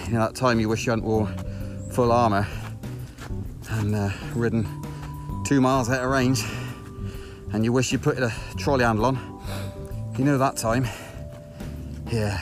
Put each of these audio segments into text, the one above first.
You know, that time you wish you hadn't wore full armour and ridden 2 miles out of range, and you wish you put a trolley handle on. You know that time. Yeah.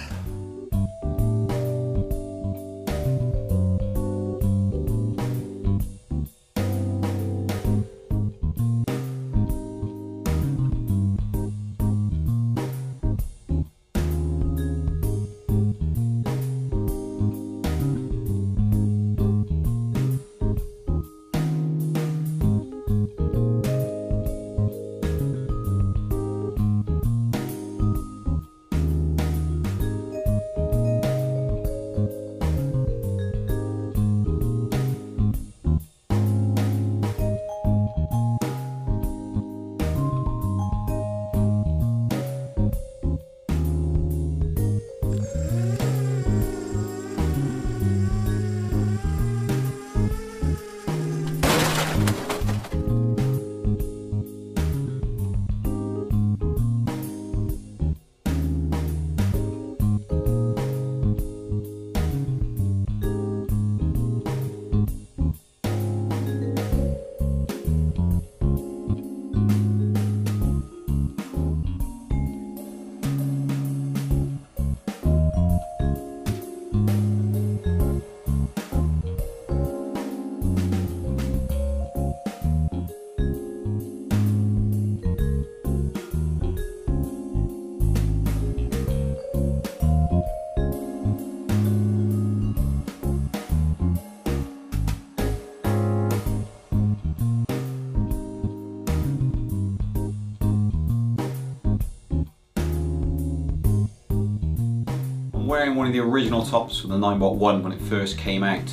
I'm wearing one of the original tops from the 9x1 when it first came out,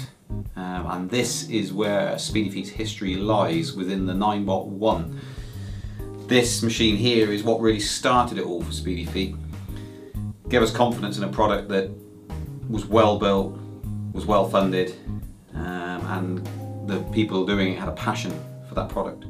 and this is where Speedy Feet's history lies, within the 9x1. This machine here is what really started it all for Speedy Feet. Gave us confidence in a product that was well built, was well funded, and the people doing it had a passion for that product.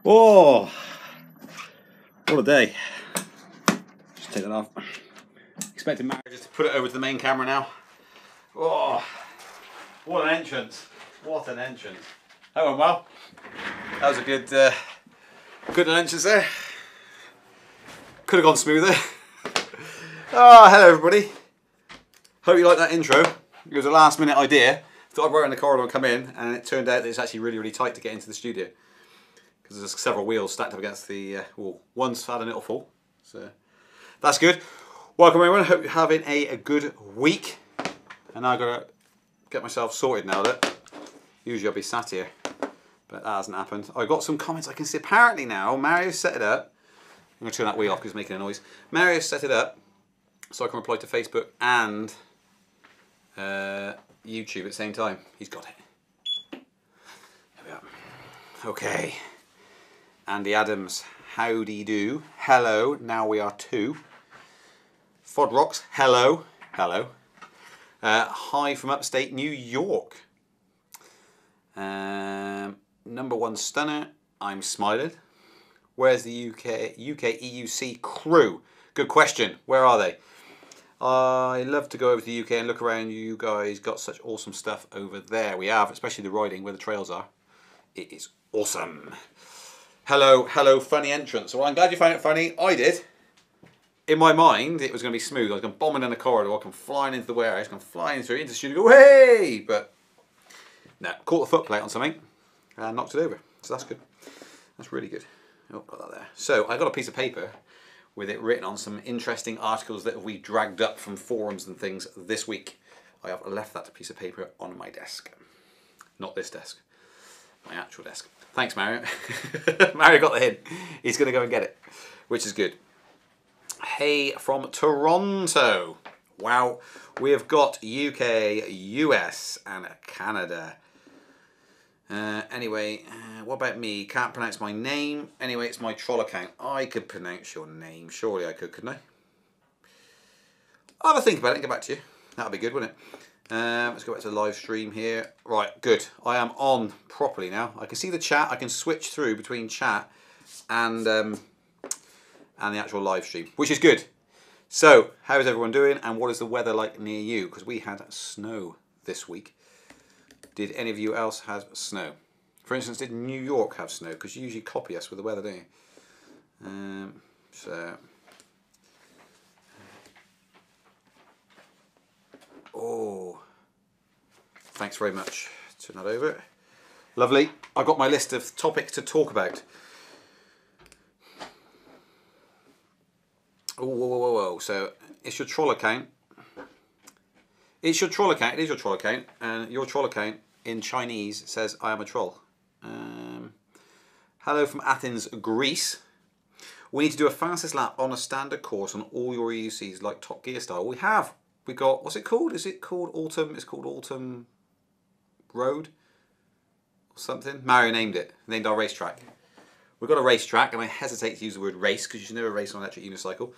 Oh, what a day. Just take that off. Expecting Mary just to put it over to the main camera now. Oh, what an entrance. What an entrance. That went well. That was a good entrance there. Could have gone smoother. Oh, hello everybody. Hope you like that intro. It was a last minute idea. Thought I'd wait in the corridor and come in, and it turned out that it's actually really, really tight to get into the studio. Because there's several wheels stacked up against the wall. One's had a little fall, so that's good. Welcome everyone, hope you're having a good week. And I've got to get myself sorted now that usually I'll be sat here, but that hasn't happened. I got some comments I can see. Apparently now, Mario's set it up. I'm going to turn that wheel off because it's making a noise. Mario's set it up so I can reply to Facebook and YouTube at the same time. He's got it. There we are. Okay. Andy Adams, howdy do. Hello, now we are two. Fodrocks, hello. Hello. Hi from upstate New York. Number one stunner, I'm smiling. Where's the UK EUC crew? Good question. Where are they? I love to go over to the UK and look around. You guys got such awesome stuff over there. We have, especially the riding where the trails are. It is awesome. Hello, hello, funny entrance. Well, I'm glad you found it funny. I did. In my mind, it was going to be smooth. I was going bombing in the corridor, I come flying into the warehouse, come flying through into the studio, go, hey! But, no, caught the foot plate on something and knocked it over. So that's good. That's really good. Oh, got that there. So, I got a piece of paper with it written on some interesting articles that we dragged up from forums and things this week. I have left that piece of paper on my desk. Not this desk. My actual desk. Thanks, Mario. Mario got the hint. He's going to go and get it, which is good. Hey from Toronto. Wow. We have got UK, US, and Canada. Anyway, what about me? Can't pronounce my name. Anyway, it's my troll account. I could pronounce your name. Surely I could, couldn't I? I'll have a think about it and get back to you. That'll be good, wouldn't it? Let's go back to the live stream here. Right, good. I am on properly now. I can see the chat. I can switch through between chat and the actual live stream, which is good. So, how is everyone doing, and what is the weather like near you? Because we had snow this week. Did any of you else have snow? For instance, did New York have snow? Because you usually copy us with the weather, don't you? Oh, thanks very much. Turn that over. Lovely. I've got my list of topics to talk about. Oh, whoa, whoa, whoa, whoa. So, it's your troll account. It's your troll account. It is your troll account. And your troll account in Chinese says, I am a troll. Hello from Athens, Greece. We need to do a fastest lap on a standard course on all your EUCs like Top Gear style. We have. We got, what's it called? Is it called Autumn? It's called Autumn Road or something. Mario named it. Named our racetrack. We've got a racetrack, and I hesitate to use the word race because you should never race on an electric unicycle.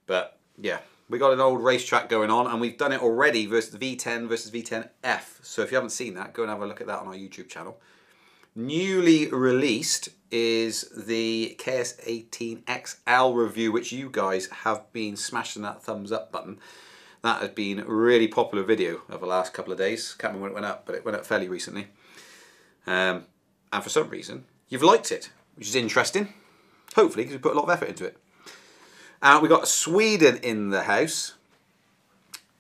But yeah, we got an old racetrack going on, and we've done it already versus the V10 versus V10F. So if you haven't seen that, go and have a look at that on our YouTube channel. Newly released is the KS18XL review, which you guys have been smashing that thumbs up button. That has been a really popular video over the last couple of days. Can't remember when it went up, but it went up fairly recently. And for some reason, you've liked it, which is interesting. Hopefully, because we put a lot of effort into it. We've got Sweden in the house.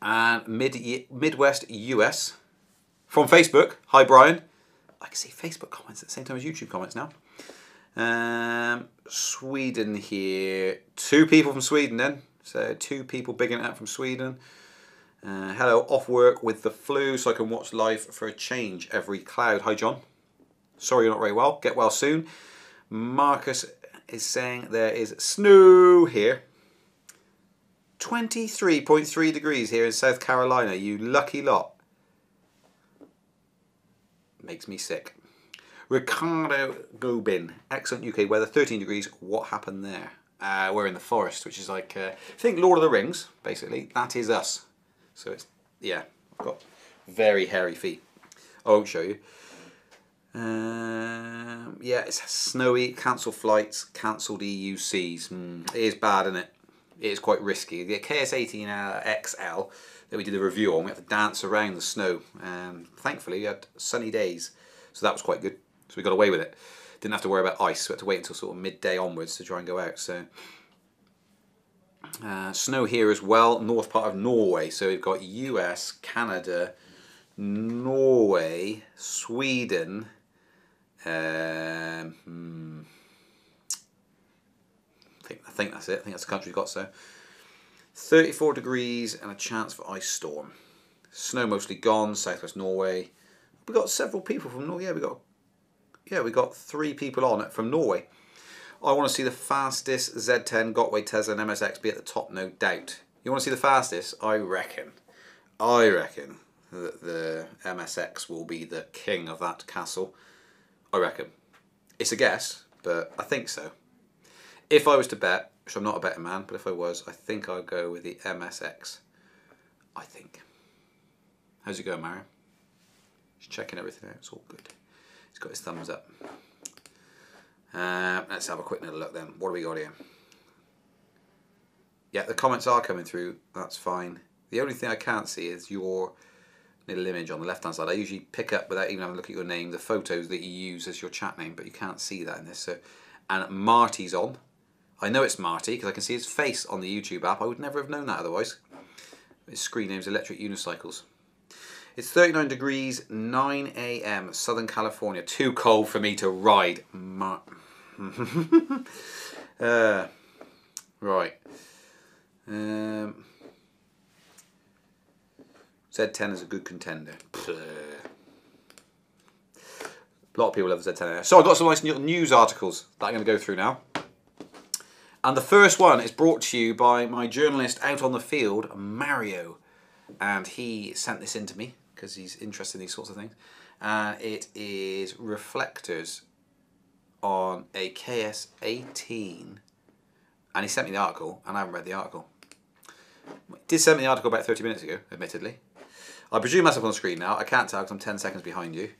And Midwest US. From Facebook. Hi, Brian. I can see Facebook comments at the same time as YouTube comments now. Sweden here. 2 people from Sweden then. So 2 people bigging it up from Sweden. Hello, off work with the flu so I can watch live for a change every cloud. Hi, John. Sorry you're not very well. Get well soon. Marcus is saying there is snow here. 23.3 degrees here in South Carolina. You lucky lot. Makes me sick. Ricardo Gobin. Excellent UK weather. 13 degrees. What happened there? We're in the forest, which is like, think Lord of the Rings, basically. That is us. So it's, yeah, I've got very hairy feet. I won't show you. Yeah, it's snowy, cancelled flights, cancelled EUCs. It is bad, isn't it? It is quite risky. The KS18XL that we did a review on, we had to dance around the snow. Thankfully, we had sunny days, so that was quite good. So we got away with it. Didn't have to worry about ice. We had to wait until sort of midday onwards to try and go out. So snow here as well, north part of Norway. So we've got US, Canada, Norway, Sweden. I think that's it. I think that's the country we've got. So 34 degrees and a chance for ice storm. Snow mostly gone. Southwest Norway. We got several people from Norway. Yeah, we got 3 people on it from Norway. I want to see the fastest Z10, Gotway, Tesla and MSX be at the top, no doubt. You want to see the fastest? I reckon that the MSX will be the king of that castle. I reckon. It's a guess, but I think so. If I was to bet, which I'm not a betting man, but if I was, I think I'd go with the MSX. I think. How's it going, Mario? Just checking everything out. It's all good. He's got his thumbs up. Let's have a quick little look then. What do we got here? Yeah, the comments are coming through. That's fine. The only thing I can't see is your little image on the left hand side. I usually pick up, without even having a look at your name, the photos that you use as your chat name, but you can't see that in this. So and Marty's on. I know it's Marty because I can see his face on the YouTube app. I would never have known that otherwise. His screen name's Electric Unicycles. It's 39 degrees, 9 AM, Southern California. Too cold for me to ride. Right. Z10 is a good contender. A lot of people love the Z10. So I've got some nice news articles that I'm going to go through now. And the first one is brought to you by my journalist out on the field, Mario. And he sent this in to me because he's interested in these sorts of things. And it is reflectors on a KS18. And he sent me the article, and I haven't read the article. He did send me the article about 30 minutes ago, admittedly. I presume that's up on the screen now. I can't tell because I'm 10 seconds behind you.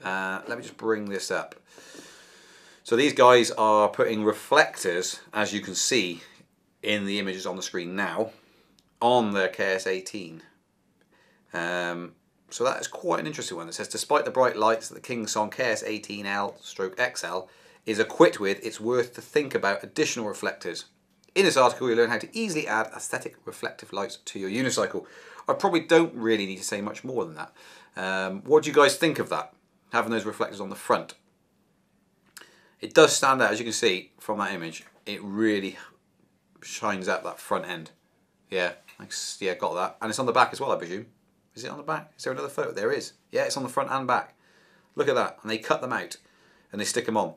Let me just bring this up. So these guys are putting reflectors, as you can see in the images on the screen now, on their KS18. So that is quite an interesting one. It says, despite the bright lights that the King Song KS18L/XL is equipped with, it's worth to think about additional reflectors. In this article, you'll learn how to easily add aesthetic reflective lights to your unicycle. I probably don't really need to say much more than that. What do you guys think of that? Having those reflectors on the front. It does stand out, as you can see from that image. It really shines out that front end. Yeah, yeah, got that. And it's on the back as well, I presume. Is it on the back? Is there another photo? There is. Yeah, it's on the front and back. Look at that. And they cut them out and they stick them on.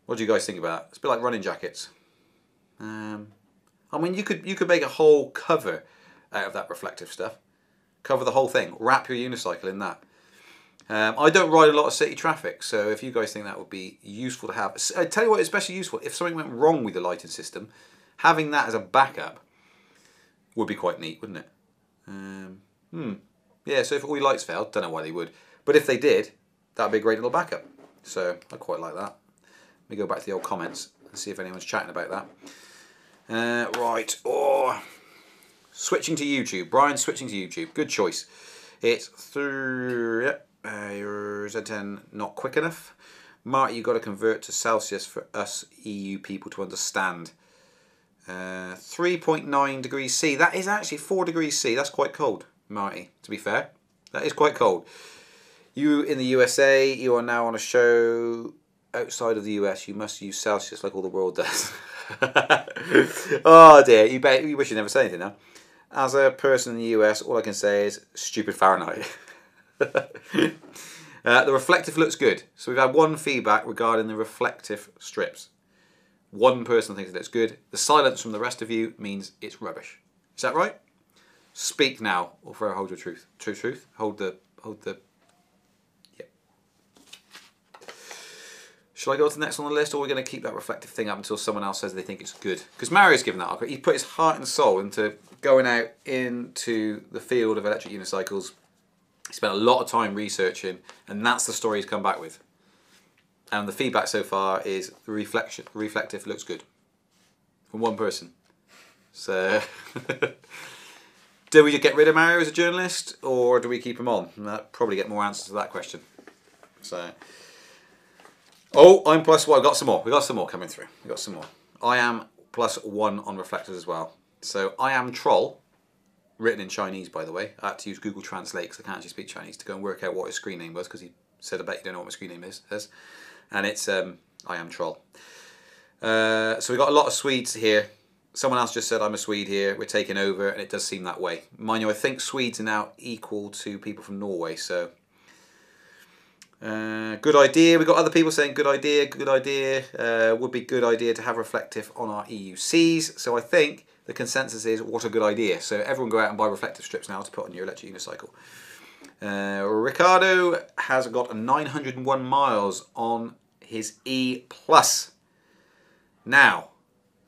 What do you guys think about that? It's a bit like running jackets. I mean, you could make a whole cover out of that reflective stuff. Cover the whole thing. Wrap your unicycle in that. I don't ride a lot of city traffic, so if you guys think that would be useful to have, I tell you what, it's especially useful if something went wrong with the lighting system. Having that as a backup would be quite neat, wouldn't it? Yeah, so if all your lights failed, don't know why they would, but if they did, that'd be a great little backup. So I quite like that. Let me go back to the old comments and see if anyone's chatting about that. Right, switching to YouTube. Brian's switching to YouTube. Good choice. It's through your Z10 not quick enough. Marty, you've got to convert to Celsius for us EU people to understand. 3.9 degrees C. That is actually 4 degrees C. That's quite cold, Marty, to be fair. That is quite cold. You in the USA, you are now on a show outside of the US. You must use Celsius like all the world does. Oh dear, you wish you never said anything now. As a person in the US, all I can say is stupid Fahrenheit. The reflective looks good. So we've had one feedback regarding the reflective strips. One person thinks it looks good. The silence from the rest of you means it's rubbish. Is that right? Speak now, or forever hold your truth. Truth. Hold the. Yep. Shall I go to the next on the list, or are we going to keep that reflective thing up until someone else says they think it's good? Because Mario's given that up. He put his heart and soul into going out into the field of electric unicycles. He spent a lot of time researching, and that's the story he's come back with. And the feedback so far is the reflective looks good. From one person. So, do we just get rid of Mario as a journalist, or do we keep him on? And that'll probably get more answers to that question. So, I'm +1. I've got some more. We've got some more coming through. We've got some more. I am +1 on reflectors as well. So, I am troll. Written in Chinese, by the way. I had to use Google Translate because I can't actually speak Chinese to go and work out what his screen name was, because he said, I bet you don't know what my screen name is. And it's I am troll. So we've got a lot of Swedes here. Someone else just said I'm a Swede here. We're taking over, and it does seem that way. Mind you, I think Swedes are now equal to people from Norway. So good idea. We've got other people saying good idea, good idea. Would be good idea to have reflective on our EUCs. So I think the consensus is what a good idea. So everyone go out and buy reflective strips now to put on your electric unicycle. Ricardo has got 901 miles on his E+. Now,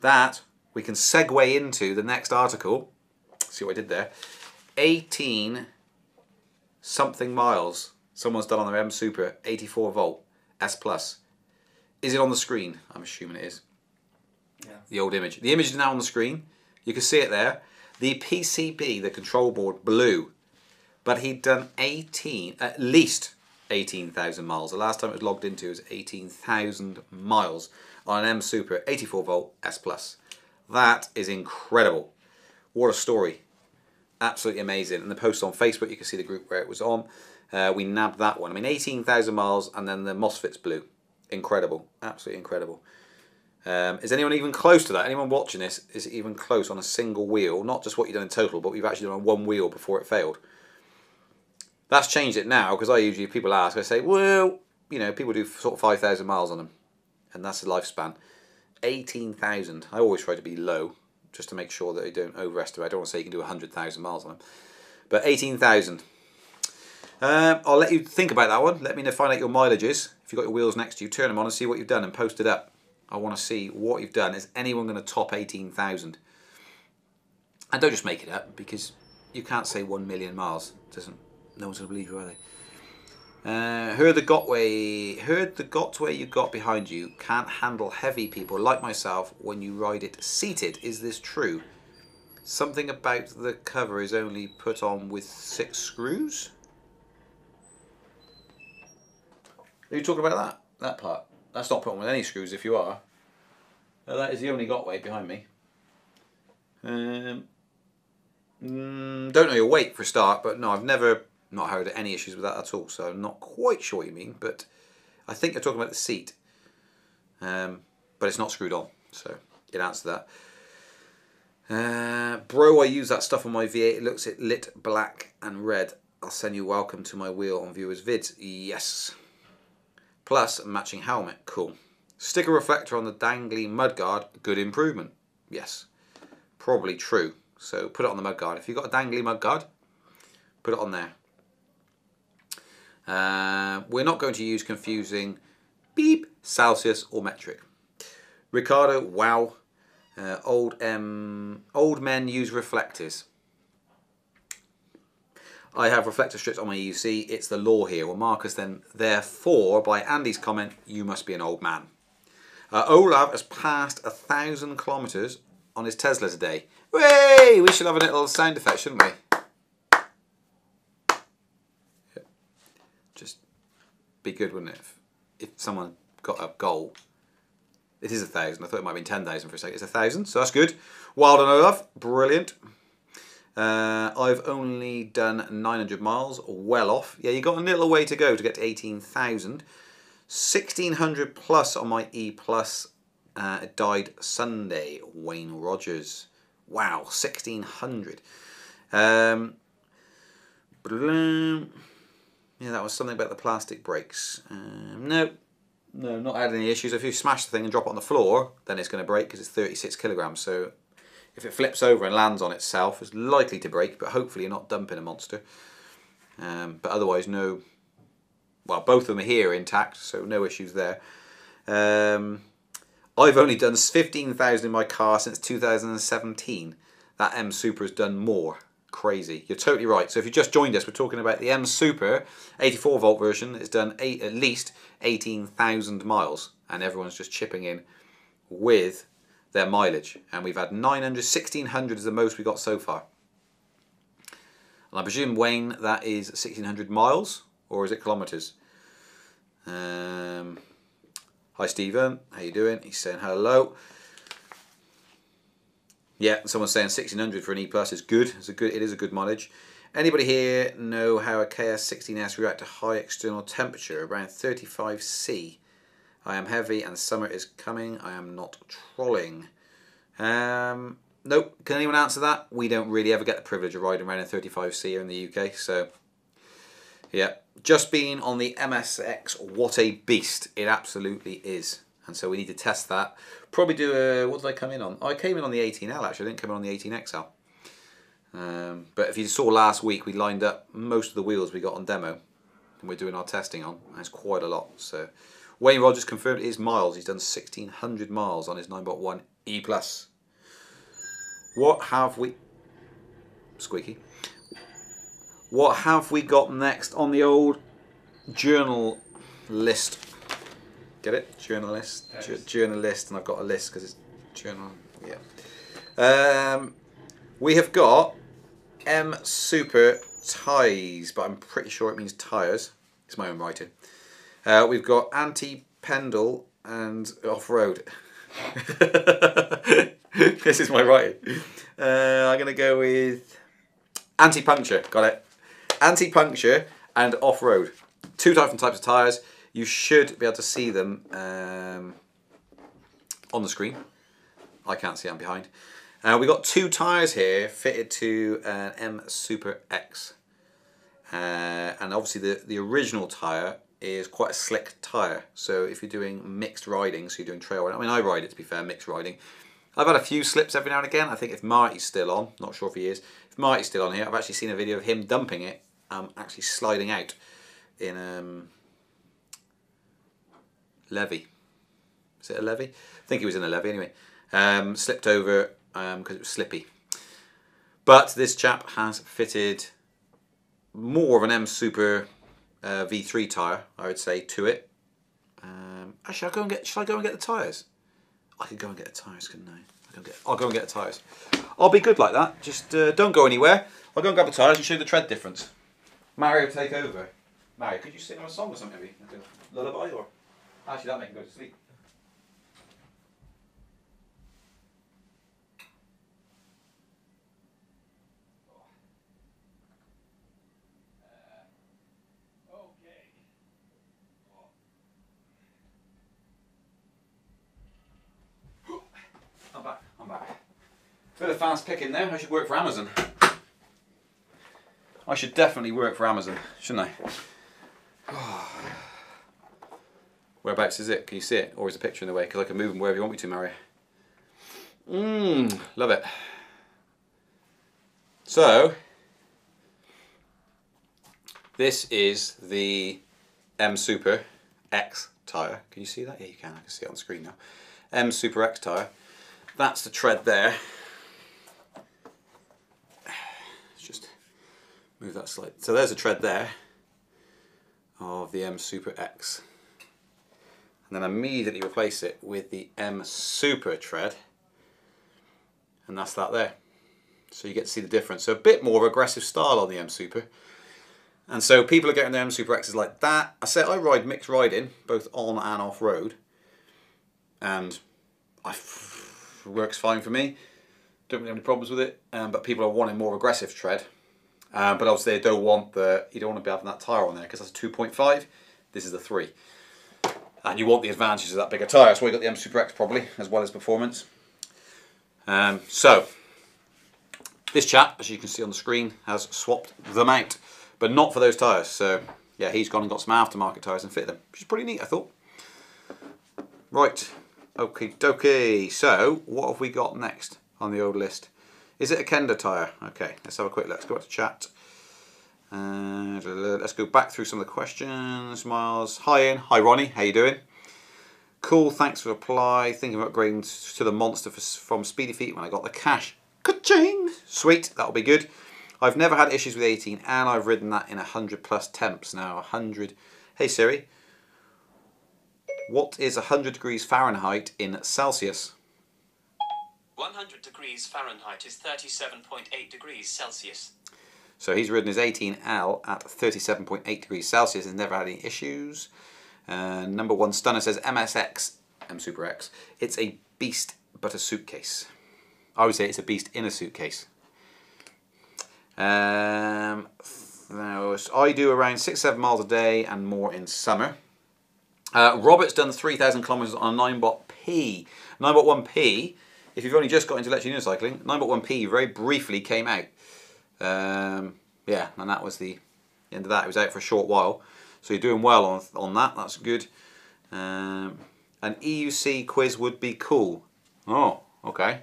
that we can segue into the next article. See what I did there. 18 something miles. Someone's done on their M Super 84 volt S+. Is it on the screen? I'm assuming it is. Yeah. The old image. The image is now on the screen. You can see it there. The PCB, the control board, blue. But he'd done 18, at least 18,000 miles. The last time it was logged into was 18,000 miles on an M Super 84 volt S Plus. That is incredible. What a story. Absolutely amazing. And the post on Facebook, you can see the group where it was on. We nabbed that one. I mean, 18,000 miles and then the MOSFETs blew. Incredible. Absolutely incredible. Is anyone even close to that? Anyone watching this, is it even close on a single wheel? Not just what you've done in total, but we've actually done on one wheel before it failed. That's changed it now, because I usually, people ask, I say, well, you know, people do sort of 5,000 miles on them. And that's the lifespan. 18,000. I always try to be low, just to make sure that I don't overestimate. I don't want to say you can do 100,000 miles on them. But 18,000. I'll let you think about that one. Let me know, find out your mileages. If you've got your wheels next to you, turn them on and see what you've done and post it up. I want to see what you've done. Is anyone going to top 18,000? And don't just make it up, because you can't say 1 million miles. No one's going to believe you, are they? Heard the Gotway you got behind you can't handle heavy people like myself when you ride it seated. Is this true? Something about the cover is only put on with 6 screws? Are you talking about that part? That's not put on with any screws if you are. That is the only Gotway behind me. Don't know your weight for a start, but no, I've never not heard any issues with that at all, so I'm not quite sure what you mean, but I think you're talking about the seat. But it's not screwed on, so it answers that. Bro, I use that stuff on my V8. It looks lit black and red. I'll send you welcome to my wheel on viewers' vids. Yes. Plus, a matching helmet. Cool. Sticker reflector on the dangly mudguard. Good improvement. Yes. Probably true. So put it on the mudguard. If you've got a dangly mudguard, put it on there. We're not going to use confusing beep, Celsius or metric. Ricardo, wow. Old men use reflectors. I have reflector strips on my EUC. It's the law here. Well, Marcus then, therefore, by Andy's comment, you must be an old man. Olav has passed 1,000 kilometers on his Tesla today. Way! We should have a little sound effect, shouldn't we? Yeah. Just be good, wouldn't it? If someone got a goal. It is 1,000. I thought it might have been 10,000 for a second. It's 1,000, so that's good. Well done, Olav. Brilliant. I've only done 900 miles, well off. Yeah, you got a little way to go to get to 18,000. 1,600 plus on my E+. It died Sunday. Wayne Rogers. Wow, 1,600. Yeah, that was something about the plastic brakes. No, not had any issues. If you smash the thing and drop it on the floor, then it's going to break because it's 36 kilograms. So if it flips over and lands on itself, it's likely to break, but hopefully you're not dumping a monster. But otherwise, no. Well, both of them are here intact, so no issues there. I've only done 15,000 in my car since 2017. That M Super has done more. Crazy. You're totally right. So if you just joined us, we're talking about the M Super 84 volt version. It's done at least 18,000 miles, and everyone's just chipping in with their mileage. And we've had 900, 1,600 is the most we got so far. And I presume, Wayne, that is 1,600 miles, or is it kilometres? Hi Stephen, how you doing? He's saying hello. Yeah, someone's saying 1,600 for an E+ is good. It is a good mileage. Anybody here know how a KS16S react to high external temperature, around 35°C? I am heavy and summer is coming. I am not trolling. Nope. Can anyone answer that? We don't really ever get the privilege of riding around in 35°C here in the UK, so yeah. Just being on the MSX, what a beast. It absolutely is. And so we need to test that. Probably do a, what did I come in on? Oh, I came in on the 18L actually. I didn't come in on the 18XL. But if you saw last week, we lined up most of the wheels we got on demo. And we're doing our testing on. That's quite a lot. So Wayne Rogers confirmed his miles. He's done 1,600 miles on his 9.1 E+. What have we... Squeaky. What have we got next on the old journal list? Get it? Journalist. Journalist, and I've got a list because it's journal. Yeah. We have got M Super ties, but I'm pretty sure it means tyres. It's my own writing. We've got anti-pendle and off-road. This is my writing. I'm going to go with anti-puncture. Got it. Anti-puncture and off-road. Two different types of tyres. You should be able to see them on the screen. I can't see, I'm behind. We've got two tyres here fitted to an M Super X. And obviously the original tyre is quite a slick tyre. So if you're doing mixed riding, so you're doing trail riding, I mean I ride it to be fair, mixed riding. I've had a few slips every now and again. I think if Marty's still on, not sure if he is, if Marty's still on here, I've actually seen a video of him dumping it, actually sliding out in levee. Is it a levee? I think he was in a levee anyway. Slipped over because it was slippy. But this chap has fitted more of an M Super V3 tyre, I would say, to it. Actually, shall I go and get the tyres? I could go and get the tyres, couldn't I? I'll go and get the tyres. I'll be good like that. Just don't go anywhere. I'll go and grab the tyres and show you the tread difference. Mario, take over. Mario, could you sing on a song or something maybe? Like a lullaby or... Actually, that'll make him go to sleep. I'm back. Bit of fast picking there. I should work for Amazon. I should definitely work for Amazon, shouldn't I? Whereabouts is it? Can you see it? Or is a picture in the way? Because I can move them wherever you want me to, Mario. Love it. So, this is the M Super X tyre. Can you see that? Yeah, you can. I can see it on the screen now. M Super X tyre. That's the tread there. Let's just move that slightly. So there's a tread there of the M Super X. And then immediately replace it with the M Super tread. And that's that there. So you get to see the difference. So a bit more aggressive style on the M Super. And so people are getting the M Super X's like that. I ride mixed riding, both on and off road. And works fine for me. Don't really have any problems with it. But people are wanting more aggressive tread. But obviously you don't want to be having that tyre on there because that's a 2.5. This is a 3. And you want the advantages of that bigger tyre. That's why you got the M Super X probably, as well as performance. So this chap, as you can see on the screen, has swapped them out. But not for those tyres. So yeah, he's gone and got some aftermarket tyres and fitted them. Which is pretty neat, I thought. Right. Okie dokie. So, what have we got next on the old list? Is it a Kenda tyre? Okay, let's have a quick look. Let's go back to chat. Let's go back through some of the questions. Miles. Hi Ian. Hi Ronnie. How you doing? Cool, thanks for the reply. Thinking of upgrading to the Monster from Speedy Feet when I got the cash. Ka-ching! Sweet, that'll be good. I've never had issues with 18 and I've ridden that in 100 plus temps. Now 100... Hey Siri. What is 100 degrees Fahrenheit in Celsius? 100 degrees Fahrenheit is 37.8 degrees Celsius. So he's ridden his 18L at 37.8 degrees Celsius and never had any issues. Number one stunner says MSX, M Super X. It's a beast but a suitcase. I would say it's a beast in a suitcase. Now, I do around 6-7 miles a day and more in summer. Robert's done 3,000 kilometers on a 9bot-P. 9bot-1P, if you've only just got into electric unicycling, 9bot-1P very briefly came out. Yeah, and that was the end of that. It was out for a short while. So you're doing well on that, that's good. An EUC quiz would be cool. Oh, okay.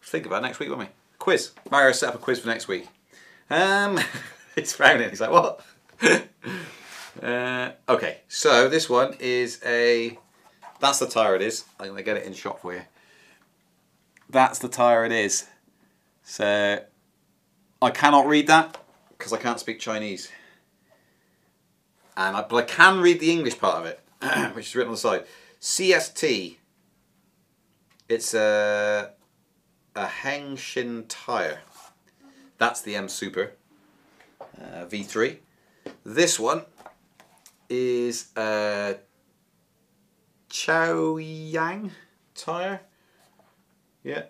Think about it next week, won't we? Quiz. Mario set up a quiz for next week. He's frowning, he's like, what? Okay, so this one is that's the tyre it is. I'm going to get it in shot for you. That's the tyre it is. So, I cannot read that because I can't speak Chinese. But I can read the English part of it, which is written on the side. CST. It's a Hengshin tyre. That's the M Super V3. This one is a Chow Yang tyre. Yeah.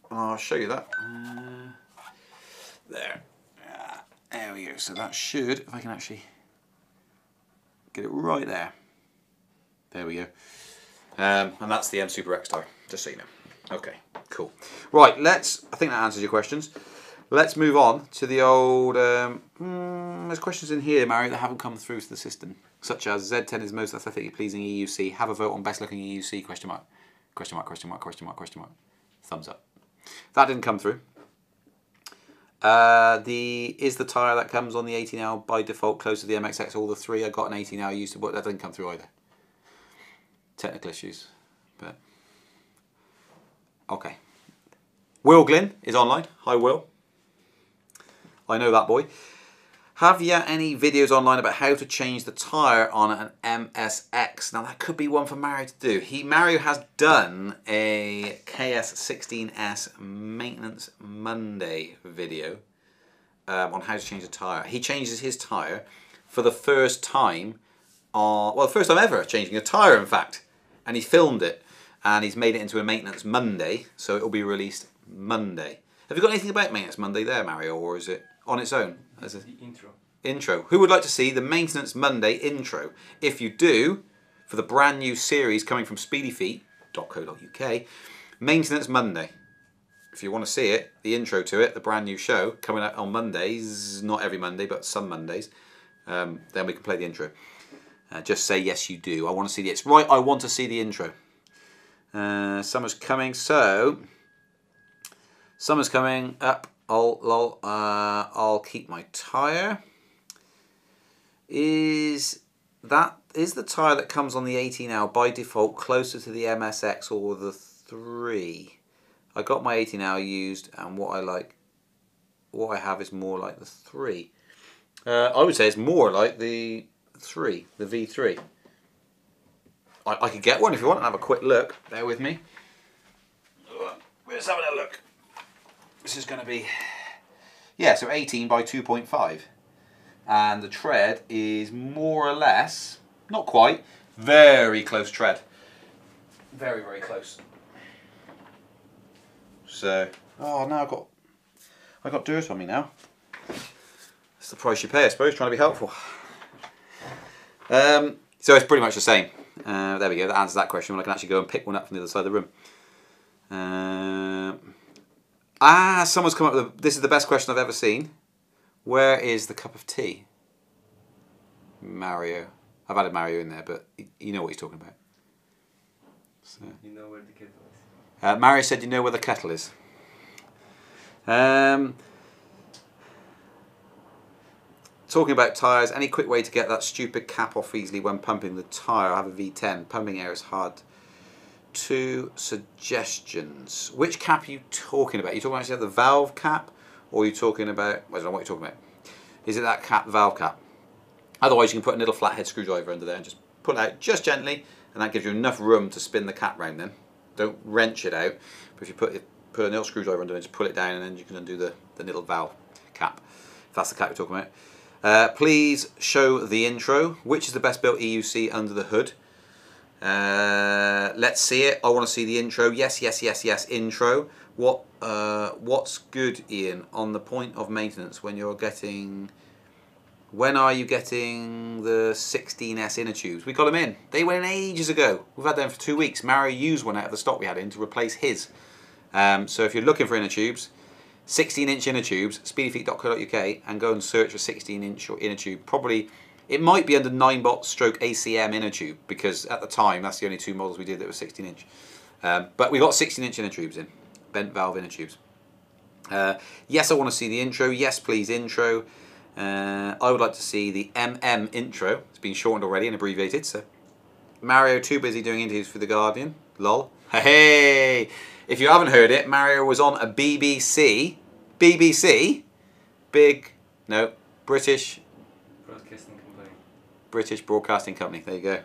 I'll show you that. There. There we go. So that should, if I can actually get it right there. There we go. And that's the M Super X tyre, just so you know. Okay, cool. Right, I think that answers your questions. Let's move on to the old, there's questions in here, Mario, that haven't come through to the system, such as Z10 is most aesthetically pleasing EUC, have a vote on best looking EUC, question mark, question mark, question mark, question mark, question mark, thumbs up. That didn't come through. Is the tyre that comes on the 18L by default close to the MXX, all the three? I got an 18L used to, but that didn't come through either. Technical issues, but okay. Will Glynn is online. Hi Will. I know that boy. Have you any videos online about how to change the tyre on an MSX? Now that could be one for Mario to do. Mario has done a KS16S Maintenance Monday video on how to change the tyre. He changes his tyre for the first time, the first time ever changing a tyre in fact. And he filmed it and he's made it into a Maintenance Monday, so it will be released Monday. Have you got anything about Maintenance Monday there, Mario, or is it on its own? As the intro. Intro. Who would like to see the Maintenance Monday intro? If you do, for the brand new series coming from speedyfeet.co.uk, Maintenance Monday. If you want to see it, the intro to it, the brand new show coming out on Mondays, not every Monday, but some Mondays, then we can play the intro. Just say yes, you do. I want to see it's right. I want to see the intro. Summer's coming, so summer's coming up. I'll keep my tyre. Is the tyre that comes on the 18L by default closer to the MSX or the 3? I got my 18L used, and what I have is more like the 3. I would say it's more like the 3, the V3. I could get one if you want and have a quick look. Bear with me. We're just having a look. This is going to be, yeah, so 18 by 2.5. And the tread is more or less, not quite, very close tread. Very, very close. So, oh no, I got dirt on me now. That's the price you pay, I suppose, trying to be helpful. So it's pretty much the same. There we go, that answers that question. When I can actually go and pick one up from the other side of the room. Someone's come up with this is the best question I've ever seen. Where is the cup of tea? Mario. I've added Mario in there, but you know what he's talking about. So. You know where the kettle is. Mario said you know where the kettle is. Talking about tyres, any quick way to get that stupid cap off easily when pumping the tyre? I have a V10. Pumping air is hard. 2 suggestions. Which cap are you talking about? Are you talking about the valve cap? Or are you talking about, I don't know what you're talking about. Is it that cap, the valve cap? Otherwise you can put a little flathead screwdriver under there and just pull it out just gently, and that gives you enough room to spin the cap round then. Don't wrench it out, but if you put a little screwdriver under it, just pull it down and then you can undo the little valve cap, if that's the cap you're talking about. Please show the intro. Which is the best built EUC under the hood? Let's see it. I want to see the intro. Yes, yes, yes, yes, intro. What's good, Ian, on the point of maintenance when you're getting... When are you getting the 16S inner tubes? We got them in. They went in ages ago. We've had them for 2 weeks. Mario used one out of the stock we had in to replace his. So if you're looking for inner tubes, 16-inch inner tubes, speedyfeet.co.uk, and go and search for 16-inch or inner tube. Probably, it might be under 9-bot stroke ACM inner tube, because at the time, that's the only 2 models we did that were 16-inch. But we got 16-inch inner tubes in, bent valve inner tubes. Yes, I want to see the intro. Yes, please, intro. I would like to see the MM intro. It's been shortened already and abbreviated, so. Mario too busy doing interviews for The Guardian. Lol. Hey! If you haven't heard it, Mario was on a BBC, British Broadcasting company. British Broadcasting Company. There you go.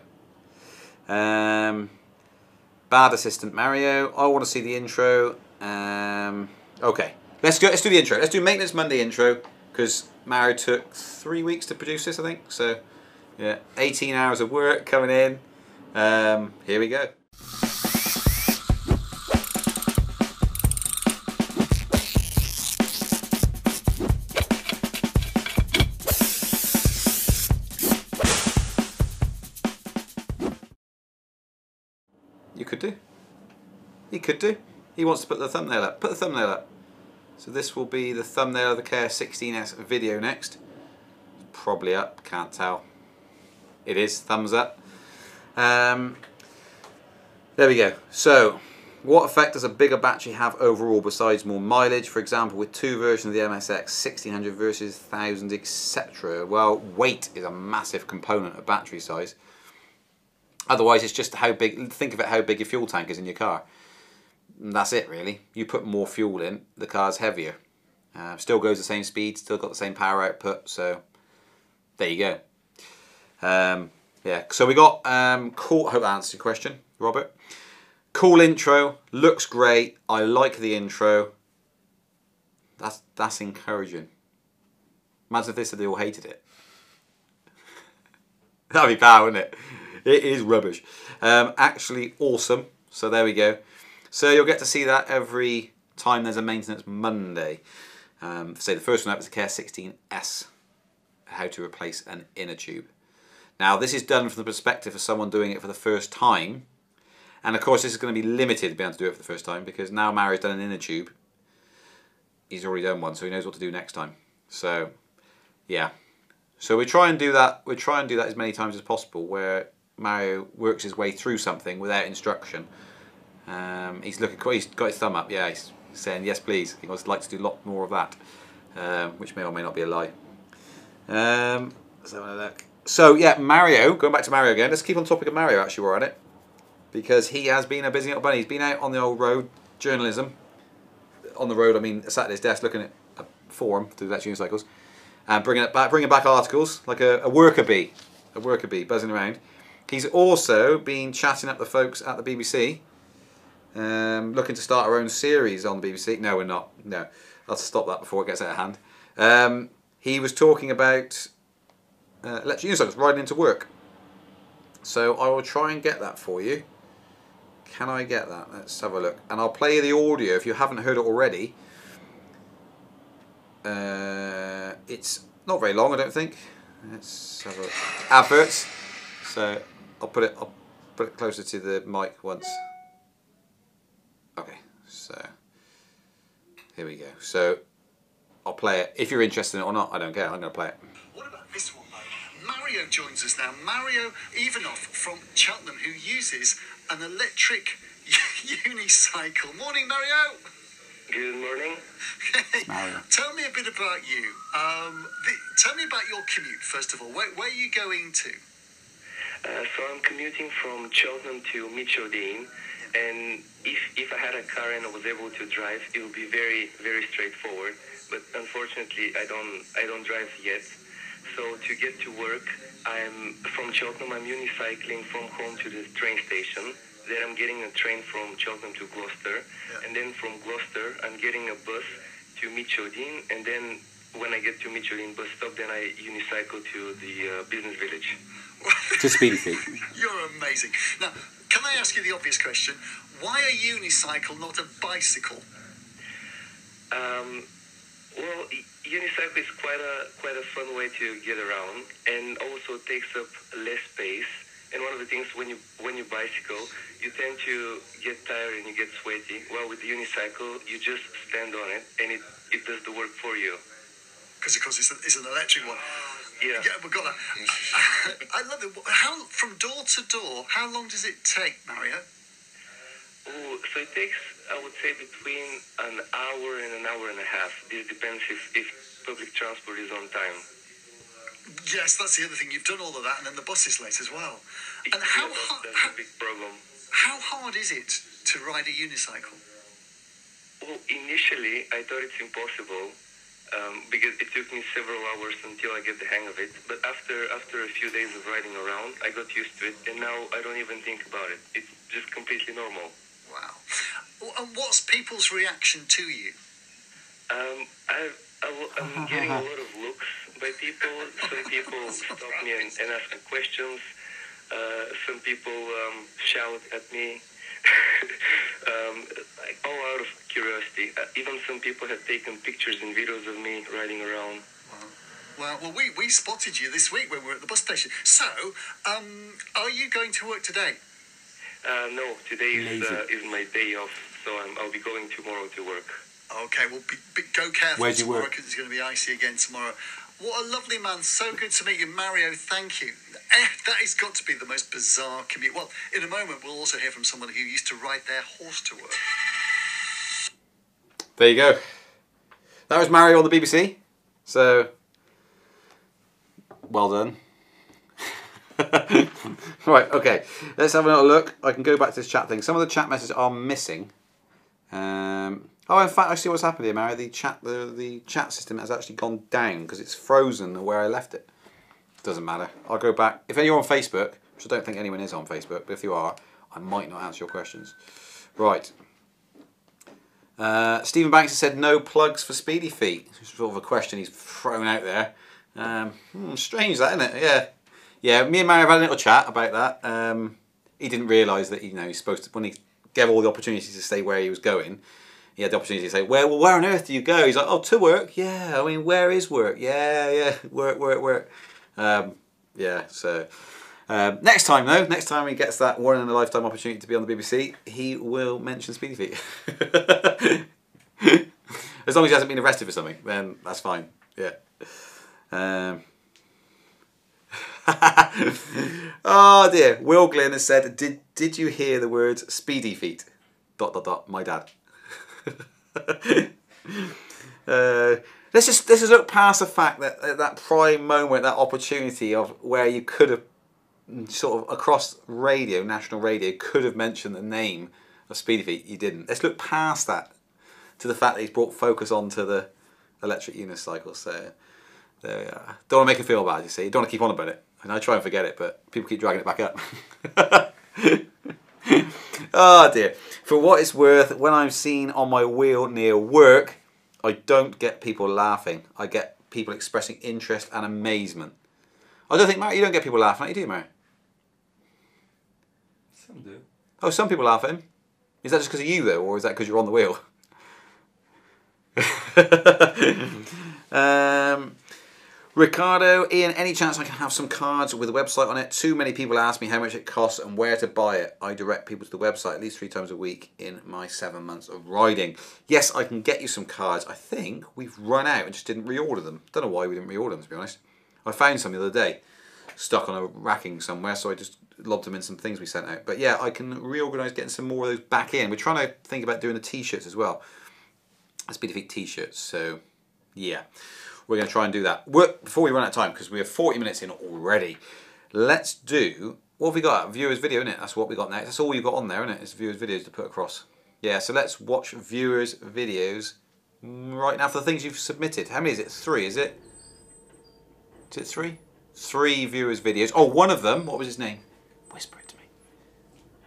Bad assistant Mario. I want to see the intro. Okay, let's do the intro. Let's do Maintenance Monday intro, because Mario took 3 weeks to produce this, I think. So Yeah, 18 hours of work coming in. Here we go. You could do. He could do. He wants to put the thumbnail up. Put the thumbnail up. So this will be the thumbnail of the KS16S video next. Probably up, can't tell. It is, thumbs up. There we go. So, what effect does a bigger battery have overall besides more mileage? For example, with two versions of the MSX, 1600 versus 1000, etc. Well, weight is a massive component of battery size. Otherwise, it's just how big, think of it how big your fuel tank is in your car. And that's it really. You put more fuel in, the car's heavier. Still goes the same speed, still got the same power output, so there you go. Yeah, so we got, cool, I hope that answers your question, Robert. Cool intro, looks great, I like the intro. That's encouraging. Imagine if they said they all hated it. That'd be bad, wouldn't it? It is rubbish. Actually awesome, so there we go. So you'll get to see that every time there's a maintenance Monday. Say the first one up is the KS16S, how to replace an inner tube. Now this is done from the perspective of someone doing it for the first time, and of course this is going to be limited to be able to do it for the first time because now Mario's done an inner tube. He's already done one, so he knows what to do next time. So yeah, so we try and do that. We try and do that as many times as possible, where Mario works his way through something without instruction. He's looking. He's got his thumb up. Yeah, he's saying yes, please. He would like to do a lot more of that, which may or may not be a lie. Let's have a look. So yeah, Mario. Going back to Mario again. Let's keep on topic of Mario. Actually, we're on it because he has been a busy little bunny. He's been out on the old road, journalism. On the road, I mean, sat at his desk looking at a forum to electric unicycles, and bringing back articles like a worker bee, buzzing around. He's also been chatting up the folks at the BBC. Looking to start our own series on the BBC. No, we're not. No, I'll stop that before it gets out of hand. He was talking about electric unicycles riding into work. So I will try and get that for you. Can I get that? Let's have a look. And I'll play the audio if you haven't heard it already. It's not very long, I don't think. Let's have a look. Adverts. So I'll put it closer to the mic once. Okay, so here we go. So I'll play it. If you're interested in it or not, I don't care. I'm going to play it. What about this one, though? Mario joins us now. Mario Ivanov from Cheltenham, who uses an electric unicycle. Morning, Mario. Good morning. Mario. Tell me a bit about you. Tell me about your commute, first of all. Where are you going to? So I'm commuting from Cheltenham to Mitchell-Dean, and if I had a car and I was able to drive, it would be very, very straightforward. But unfortunately, I don't drive yet. So to get to work, I'm from Cheltenham. I'm unicycling from home to the train station. Then I'm getting a train from Cheltenham to Gloucester, and then from Gloucester, I'm getting a bus to Mitchell-Dean, and then when I get to Mitchell-Dean bus stop, then I unicycle to the business village. To Speedy feet. You're amazing. Now, can I ask you the obvious question? Why a unicycle, not a bicycle? Well, unicycle is quite a fun way to get around, and also takes up less space. And one of the things when you bicycle, you tend to get tired and you get sweaty. Well, with the unicycle, you just stand on it, and it does the work for you. Because of course it's an electric one. Yeah. We've got that. I love it. From door to door, how long does it take, Mario? Oh, so it takes, I would say, between an hour and an hour and a half. This depends if public transport is on time. Yes, that's the other thing. You've done all of that, and then the bus is late as well. And That's a big problem. How hard is it to ride a unicycle? Well, initially, I thought it's impossible. Because it took me several hours until I get the hang of it. But after a few days of riding around, I got used to it, and now I don't even think about it. It's just completely normal. Wow. And what's people's reaction to you? I'm getting a lot of looks, by people. Some people stop me and ask me questions. Some people shout at me. Like all out of curiosity. Even some people have taken pictures and videos of me riding around. Well, we spotted you this week when we were at the bus station. So, are you going to work today? No, today is my day off, so I'll be going tomorrow to work. Okay, well, go careful Where's your tomorrow work? because it's going to be icy again tomorrow. What a lovely man. So good to meet you. Mario, thank you. That has got to be the most bizarre commute. Well, in a moment, we'll also hear from someone who used to ride their horse to work. There you go. That was Mario on the BBC. So, well done. Right, okay. Let's have a little look. I can go back to this chat thing. Some of the chat messages are missing. Oh, in fact, I see what's happened here, Mario. The chat system has actually gone down because it's frozen where I left it. Doesn't matter. I'll go back. If you're on Facebook, which I don't think anyone is on Facebook, but if you are, I might not answer your questions. Right. Stephen Banks has said no plugs for Speedy Feet. It's sort of a question he's thrown out there. Strange that, isn't it? Yeah. Yeah, me and Mario have had a little chat about that. He didn't realise that he's supposed to, when he gave all the opportunities to say where he was going, he had the opportunity to say, where on earth do you go? He's like, oh, to work? Yeah, I mean, where is work? Yeah, work. Yeah, so... next time though, next time he gets that one in a lifetime opportunity to be on the BBC, he will mention Speedy Feet. As long as he hasn't been arrested for something, then that's fine. Yeah. Oh dear. Will Glynn has said, did you hear the words Speedy Feet? ... My dad. Let's just look past the fact that at that prime moment, that opportunity of where you could have sort of across radio, national radio, could have mentioned the name of Speedy Feet. You didn't. Let's look past that to the fact that he's brought focus onto the electric unicycle. So there we are. Don't want to make him feel bad, you see. You don't want to keep on about it. And I try and forget it, but people keep dragging it back up. Oh dear. For what it's worth, when I'm seen on my wheel near work, I don't get people laughing. I get people expressing interest and amazement. I don't think, Matt, you don't get people laughing at you, do you, Mary? Some do. Oh, some people laugh at him. Is that just because of you, though, or is that because you're on the wheel? Ricardo, Ian, any chance I can have some cards with a website on it? Too many people ask me how much it costs and where to buy it. I direct people to the website at least 3 times a week in my 7 months of riding. Yes, I can get you some cards. I think we've run out and just didn't reorder them. Don't know why we didn't reorder them, to be honest. I found some the other day, stuck on a racking somewhere, so I just lobbed them in some things we sent out. But yeah, I can reorganise getting some more of those back in. We're trying to think about doing the t-shirts as well. Speedy Feet t-shirts, so yeah. We're going to try and do that. Before we run out of time, because we have 40 minutes in already, let's do... What have we got? Viewers video, isn't it? That's what we got next. That's all you've got on there, isn't it? It's viewers videos to put across. Yeah, so let's watch viewers videos right now for the things you've submitted. How many is it? 3, is it? Is it 3? 3 viewers videos. Oh, one of them, what was his name? Whisper it to me.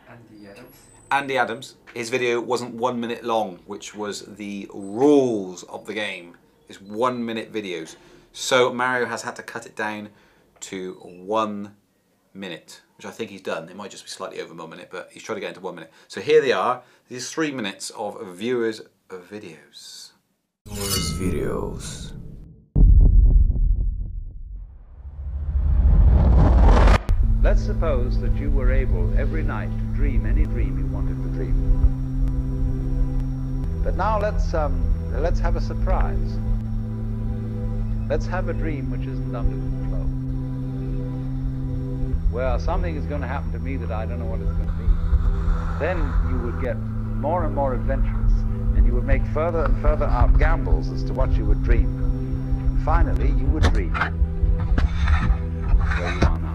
Andy Adams. Andy Adams. His video wasn't 1 minute long, which was the rules of the game. It's 1 minute videos. So Mario has had to cut it down to 1 minute, which I think he's done. It might just be slightly over 1 minute, but he's trying to get into 1 minute. So here they are. These 3 minutes of viewers' videos. Viewers' videos. Let's suppose that you were able every night to dream any dream you wanted to dream. But now let's have a surprise. Let's have a dream which isn't under control. Well, something is going to happen to me that I don't know what it's going to be. Then you would get more and more adventurous, and you would make further and further out gambles as to what you would dream. And finally, you would dream where you are now.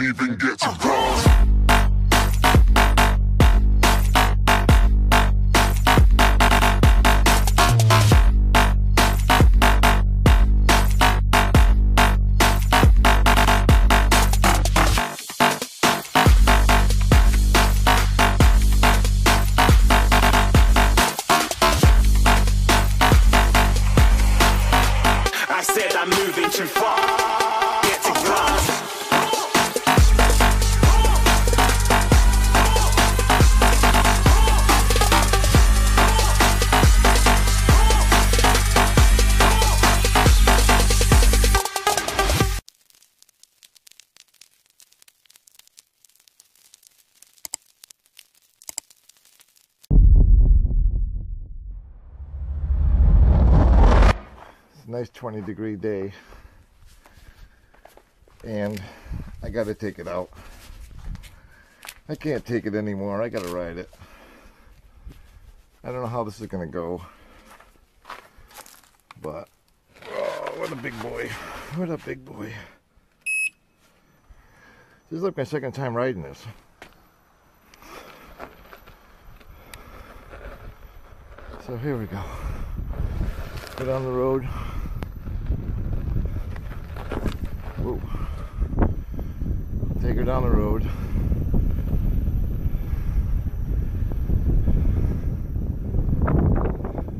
even get to cross. I said I'm moving too far. Get to glass. It's a nice 20-degree day, and I gotta take it out. I can't take it anymore. I gotta ride it. I don't know how this is gonna go, but oh, what a big boy. What a big boy. This is like my second time riding this. So here we go. Go down the road. Whoa. Take her down the road.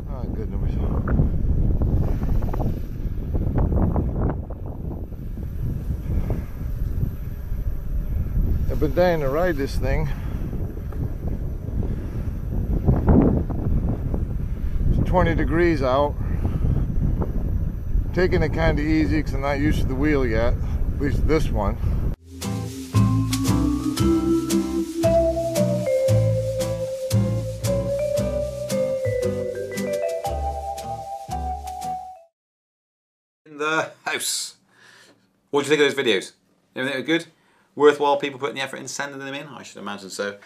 Oh, good noise. I've been dying to ride this thing. It's 20 degrees out. Taking it kind of easy because I'm not used to the wheel yet, at least this one. In the house. What do you think of those videos? Everything good? Worthwhile people putting the effort in sending them in? I should imagine so.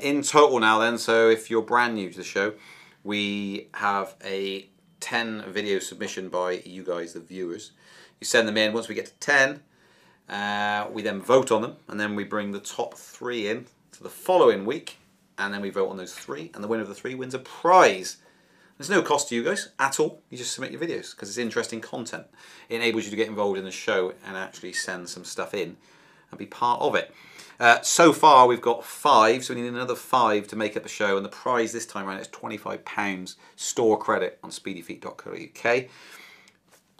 In total now then, so if you're brand new to the show, we have a 10 video submission by you guys, the viewers. You send them in. Once we get to 10, we then vote on them, and then we bring the top 3 in to the following week, and then we vote on those 3, and the winner of the 3 wins a prize. There's no cost to you guys at all. You just submit your videos because it's interesting content. It enables you to get involved in the show and actually send some stuff in and be part of it. So far we've got 5, so we need another 5 to make up the show, and the prize this time around is £25 store credit on speedyfeet.co.uk.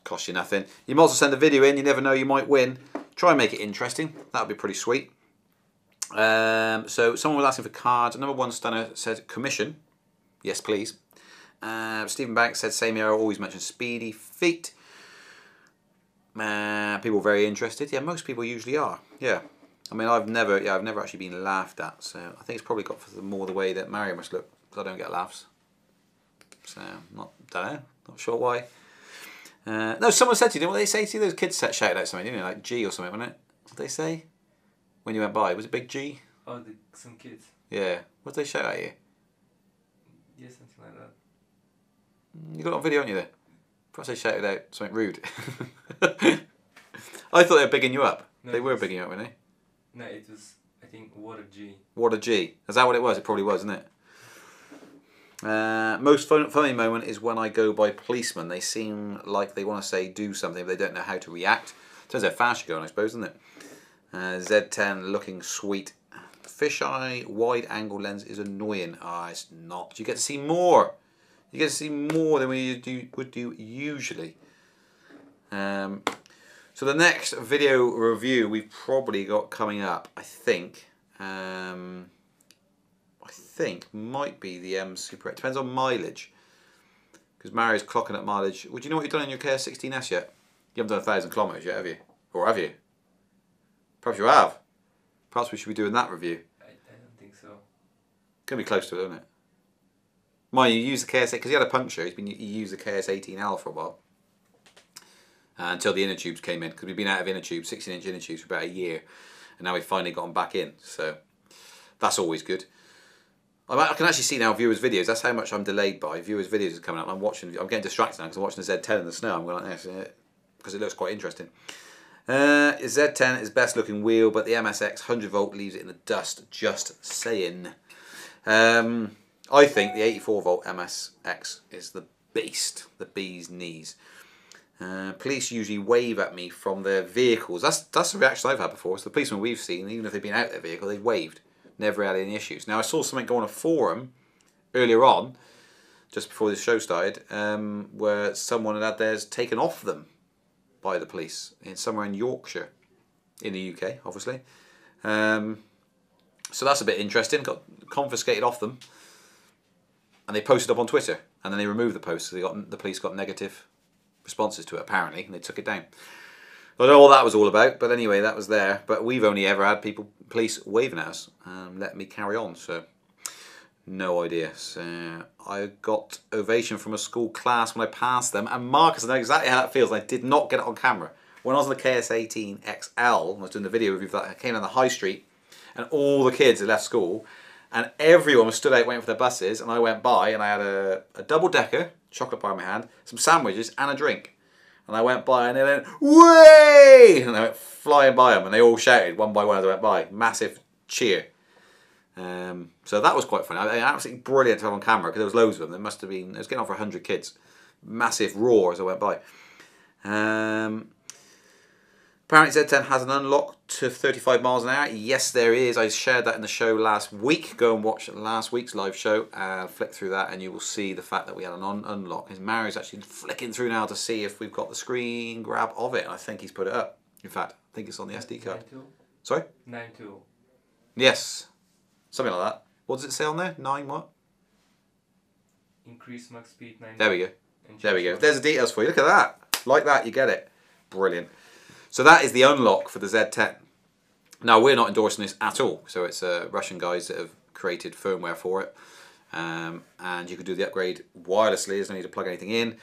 Costs you nothing. You might also send a video in, you never know, you might win. Try and make it interesting, that would be pretty sweet. So someone was asking for cards. Number 1 stunner said commission, yes please. Stephen Banks said same here, I always mention Speedy Feet. People are very interested. Yeah, most people usually are. Yeah. I mean, I've never actually been laughed at, so I think it's probably got for more the way that Mario must look, because I don't get laughs. So, don't know, not sure why. No, someone said to you, didn't what they say to you? Those kids shouted out something, didn't they? Like G or something, wasn't it? What did they say when you went by? Was it Big G? Oh, some kids. Yeah. What did they shout at you? Yeah, something like that. You got it on video, haven't you, there? Perhaps they shouted out something rude. I thought they were bigging you up. No, they were bigging you up, weren't they? No, it was, I think, What a G. What a G. Is that what it was? It probably was, isn't it? Most funny moment is when I go by policemen. They seem like they want to say do something, but they don't know how to react. Turns out fast you're going, I suppose, isn't it? Z10 looking sweet. Fisheye wide angle lens is annoying. Ah, it's not. You get to see more. You get to see more than we would do usually. So the next video review we've probably got coming up, I think might be the M Super 8. Depends on mileage, because Mario's clocking up mileage. Would you know what you've done in your KS16S yet? You haven't done 1,000 kilometers yet, have you? Or have you? Perhaps you have. Perhaps we should be doing that review. I don't think so. Gonna be close to it, isn't it? Mind you, use the KS8 because he had a puncture. He used the KS18L for a while. Until the inner tubes came in, because we've been out of inner tubes, 16-inch inner tubes for about a year, and now we've finally got them back in, so that's always good. I can actually see now viewers' videos. That's how much I'm delayed by. Viewers' videos are coming up. I'm getting distracted now because I'm watching the Z10 in the snow. I'm going like this because it looks quite interesting. Z10 is best looking wheel, but the MSX 100 volt leaves it in the dust. Just saying. I think the 84 volt MSX is the beast, the bee's knees. Police usually wave at me from their vehicles. That's the reaction I've had before. So the policemen we've seen, even if they've been out their vehicle, they've waved. Never had any issues. Now I saw something go on a forum earlier on, just before this show started, where someone had had theirs taken off them by the police somewhere in Yorkshire, in the UK, obviously. So that's a bit interesting. Got confiscated off them, and they posted up on Twitter, and then they removed the post. So the police got negative responses to it apparently, and they took it down. I don't know what that was all about, but anyway, that was there. But we've only ever had police waving at us, let me carry on. So no idea. So I got ovation from a school class when I passed them, and Marcus, I know exactly how that feels. I did not get it on camera. When I was on the KS18 XL, I was doing the video review for that, I came down the high street, and all the kids had left school, and everyone was stood out waiting for their buses, and I went by, and I had a double-decker, chocolate bar in my hand, some sandwiches, and a drink. And I went by, and they went, "Way!" And I went flying by them, and they all shouted one by one as I went by. Massive cheer. So that was quite funny. Absolutely brilliant to have on camera, because there was loads of them. There must have been, it was getting on for 100 kids. Massive roar as I went by. Apparently Z10 has an unlock to 35 miles an hour. Yes, there is. I shared that in the show last week. Go and watch last week's live show. Flick through that and you will see the fact that we had an unlock. Mario's actually flicking through now to see if we've got the screen grab of it. I think he's put it up. In fact, I think it's on the SD card. 9.2. Sorry? 9.2. Yes. Something like that. What does it say on there? 9 what? Increase max speed 9. There we go. There we go. There's the details for you. Look at that. Like that, you get it. Brilliant. So that is the unlock for the Z10. Now, we're not endorsing this at all. So it's Russian guys that have created firmware for it. And you can do the upgrade wirelessly. There's no need to plug anything in.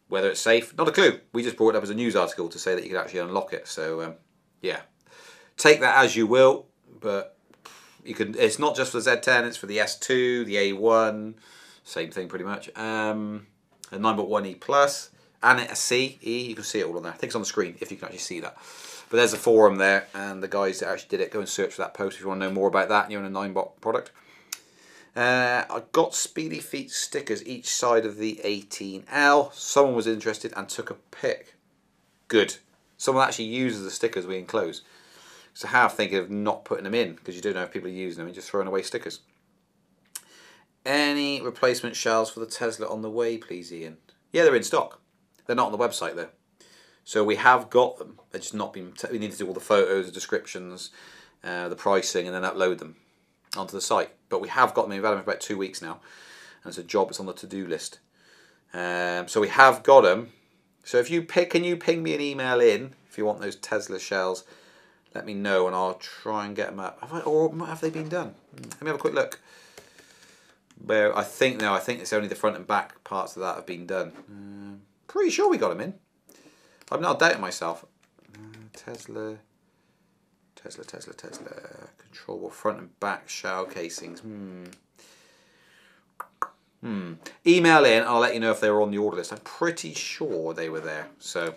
Whether it's safe, not a clue. We just brought it up as a news article to say that you could actually unlock it. So, yeah. Take that as you will. But you can. It's not just for the Z10. It's for the S2, the A1. Same thing pretty much. A 9.1E Plus. And a C, E, you can see it all on there. I think it's on the screen if you can actually see that. But there's a forum there, and the guys that actually did it, go and search for that post if you want to know more about that and you're in a 9-bot product. I got Speedy Feet stickers each side of the 18L. Someone was interested and took a pic. Good. Someone actually uses the stickers we enclose. So half thinking of not putting them in, because you don't know if people are using them and just throwing away stickers. Any replacement shells for the Tesla on the way, please, Ian? Yeah, they're in stock. They're not on the website though. So we have got them. They're just not been. We need to do all the photos, the descriptions, the pricing, and then upload them onto the site. But we have got them. We've had them for about 2 weeks now, and it's a job that's on the to-do list. So we have got them. So if you can you ping me an email in if you want those Tesla shells? Let me know, and I'll try and get them up. Or have they been done? Let me have a quick look. Where I think it's only the front and back parts of that have been done. Pretty sure we got them in. I'm not doubting myself. Tesla. Controllable front and back shell casings. Email in. I'll let you know if they were on the order list. I'm pretty sure they were there. So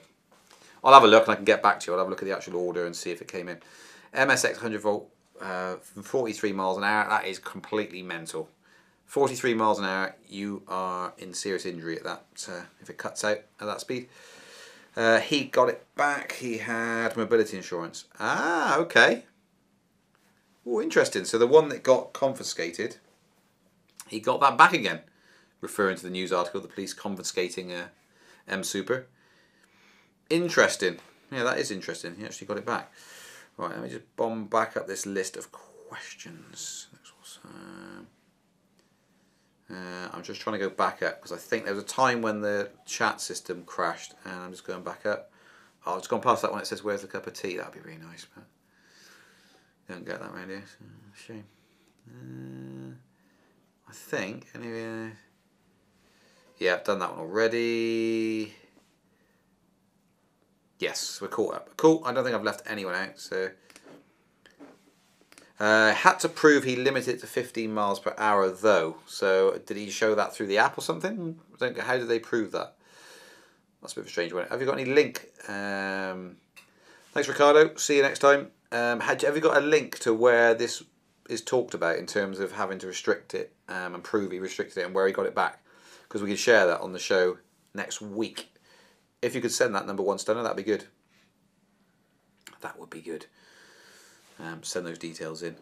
I'll have a look and I can get back to you. I'll have a look at the actual order and see if it came in. MSX 100 volt, 43 miles an hour. That is completely mental. 43 miles an hour, you are in serious injury at that, if it cuts out at that speed. He got it back. He had mobility insurance. Ah, okay. Oh, interesting. So the one that got confiscated, he got that back again, referring to the news article, the police confiscating M-Super. Interesting. Yeah, that is interesting. He actually got it back. Right, let me just bomb back up this list of questions. I'm just trying to go back up because I think there was a time when the chat system crashed, and I'm just going back up. I've just gone past that one. It says, "Where's the cup of tea?" That'd be really nice, but don't get that around here. So, shame. I think anyway. Yeah, I've done that one already. Yes, we're caught up. Cool. I don't think I've left anyone out. So. Had to prove he limited it to 15 miles per hour though. So did he show that through the app or something? How did they prove that? That's a bit of a strange one. Have you got any link? Thanks, Ricardo. See you next time. Have you got a link to where this is talked about in terms of having to restrict it and prove he restricted it and where he got it back? Because we could share that on the show next week. If you could send that number one stunner, that'd be good. That would be good. Send those details in.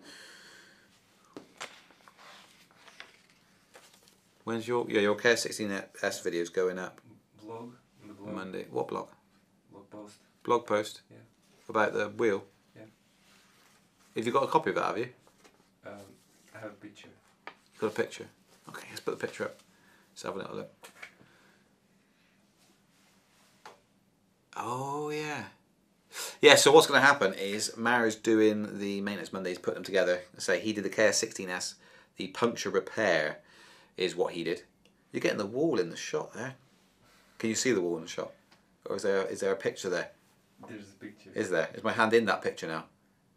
When's your KS16S videos going up? Blog. In the blog. Monday. What blog? Blog post. Blog post? Yeah. About the wheel? Yeah. Have you got a copy of that, have you? I have a picture. You got a picture? Okay, let's put the picture up. Let's have a little look. Oh, yeah. Yeah, so what's going to happen is Mario's doing the maintenance Mondays, put them together. Say he did the KS16S, the puncture repair is what he did. You're getting the wall in the shot there. Can you see the wall in the shot? Or is there a picture there? There's a picture. Is there? Is my hand in that picture now?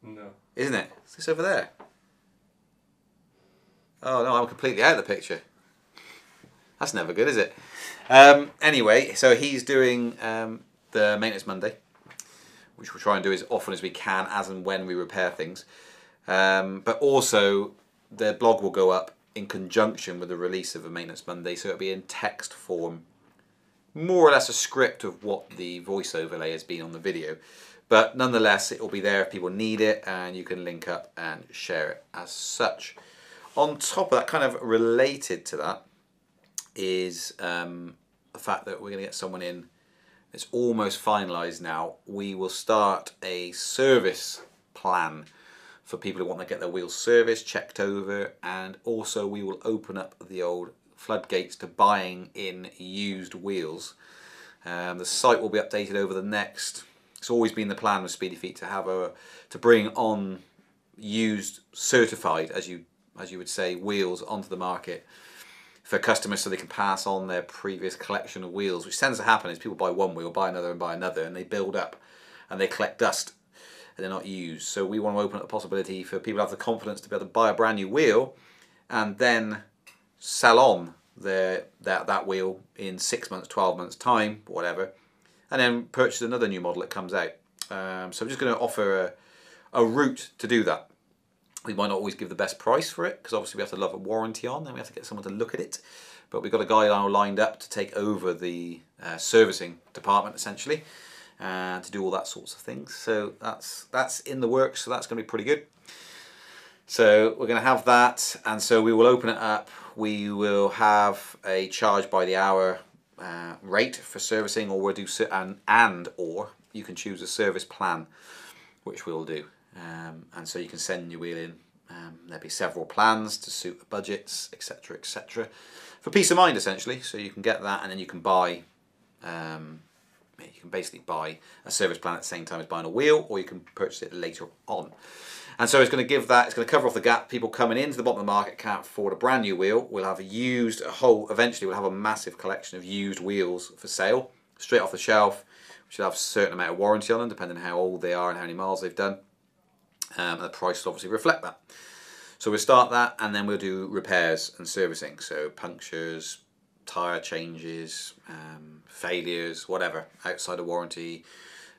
No. Isn't it? Is this over there? Oh no, I'm completely out of the picture. That's never good, is it? Anyway, so he's doing the maintenance Monday, which we'll try and do as often as we can, as and when we repair things. But also, the blog will go up in conjunction with the release of a maintenance Monday, so it'll be in text form, more or less a script of what the voice overlay has been on the video. But nonetheless, it will be there if people need it, and you can link up and share it as such. On top of that, kind of related to that, is the fact that we're going to get someone in. It's almost finalised now. We will start a service plan for people who want to get their wheels serviced, checked over, and also we will open up the old floodgates to buying in used wheels. The site will be updated over the next. It's always been the plan with Speedy Feet to have to bring on used, certified, as you would say, wheels onto the market for customers so they can pass on their previous collection of wheels, which tends to happen is people buy one wheel, buy another, and they build up and they collect dust and they're not used. So we want to open up the possibility for people to have the confidence to be able to buy a brand new wheel and then sell on that wheel in 6 months, 12 months time, whatever, and then purchase another new model that comes out. So I'm just going to offer a route to do that. We might not always give the best price for it because obviously we have to have a warranty on, then we have to get someone to look at it. But we've got a guy now lined up to take over the servicing department essentially, to do all that sorts of things. So that's in the works. So that's going to be pretty good. So we're going to have that, and so we will open it up. We will have a charge by the hour rate for servicing, or we'll do or you can choose a service plan, which we'll do. And so you can send your wheel in. There'll be several plans to suit the budgets, etc., etc. For peace of mind, essentially. So you can get that, and then you can buy. You can basically buy a service plan at the same time as buying a wheel, or you can purchase it later on. And so it's going to give that. It's going to cover off the gap. People coming into the bottom of the market can't afford a brand new wheel. We'll have eventually we'll have a massive collection of used wheels for sale, straight off the shelf, which will have a certain amount of warranty on them, depending on how old they are and how many miles they've done. And the price will obviously reflect that. So we'll start that, and then we'll do repairs and servicing. So punctures, tyre changes, failures, whatever, outside of warranty.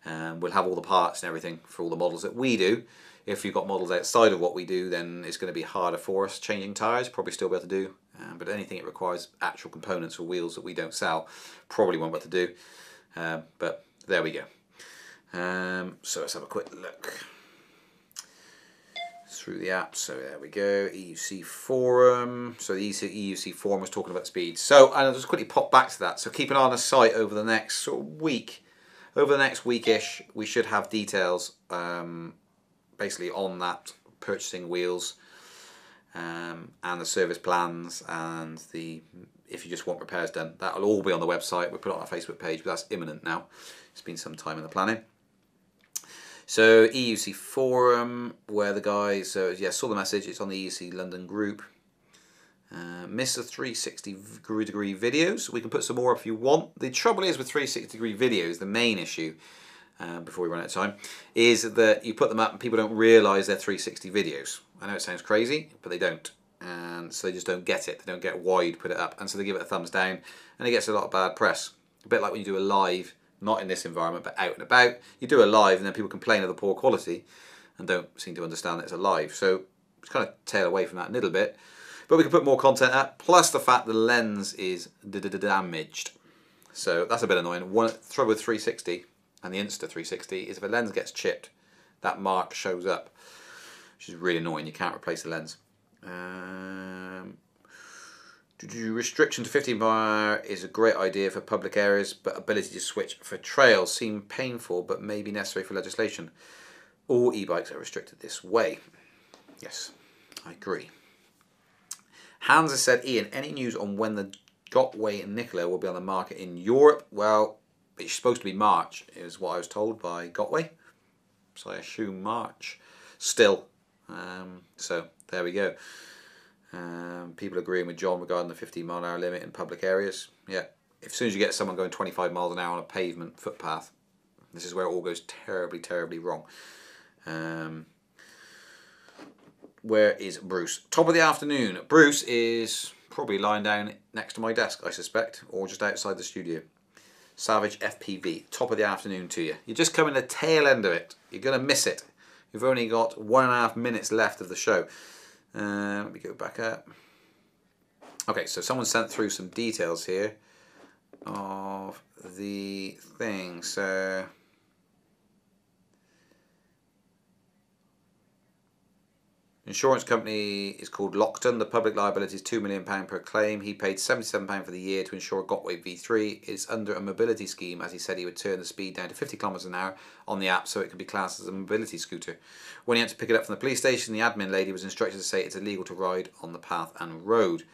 We'll have all the parts and everything for all the models that we do. If you've got models outside of what we do, then it's going to be harder for us. Changing tyres, probably still be able to do. But anything that requires actual components or wheels that we don't sell, probably won't be able to do. But there we go. So let's have a quick look through the app. So there we go, EUC forum. So the EUC forum was talking about speed. So I'll just quickly pop back to that. So keep an eye on the site over the next sort of week. Over the next weekish, we should have details basically on that, purchasing wheels and the service plans, and if you just want repairs done, that'll all be on the website. We'll put it on our Facebook page, but that's imminent now. It's been some time in the planning. So EUC forum, where the guys, so yeah, saw the message. It's on the EUC London group. Miss the 360-degree videos. We can put some more up if you want. The trouble is with 360-degree videos, the main issue, before we run out of time, is that you put them up and people don't realise they're 360 videos. I know it sounds crazy, but they don't. And so they just don't get it. They don't get why you put it up. And so they give it a thumbs down, and it gets a lot of bad press. A bit like when you do a live not in this environment, but out and about. You do a live and then people complain of the poor quality and don't seem to understand that it's a live. So it's kind of tail away from that a little bit. But we can put more content up, plus the fact the lens is damaged. So that's a bit annoying. One trouble with 360 and the Insta360 is if a lens gets chipped, that mark shows up, which is really annoying. You can't replace the lens. Restriction to 15 bar is a great idea for public areas, but ability to switch for trails seem painful, but may be necessary for legislation. All e-bikes are restricted this way. Yes, I agree. Hans has said, Ian, any news on when the Gotway and Nikola will be on the market in Europe? Well, it's supposed to be March, is what I was told by Gotway. So I assume March. Still. So there we go. People agreeing with John regarding the 15-mile-an-hour limit in public areas. Yeah, as soon as you get someone going 25 miles an hour on a pavement footpath, this is where it all goes terribly, terribly wrong. Where is Bruce? Top of the afternoon. Bruce is probably lying down next to my desk, I suspect, or just outside the studio. Savage FPV. Top of the afternoon to you. You're just coming to the tail end of it. You're going to miss it. You've only got 1.5 minutes left of the show. Let me go back up. Okay, so someone sent through some details here of the thing. So insurance company is called Lockton. The public liability is £2 million per claim. He paid £77 for the year to insure a Gotway V3. It's under a mobility scheme, as he said he would turn the speed down to 50 kilometers an hour on the app so it could be classed as a mobility scooter. When he had to pick it up from the police station, the admin lady was instructed to say it's illegal to ride on the path and road.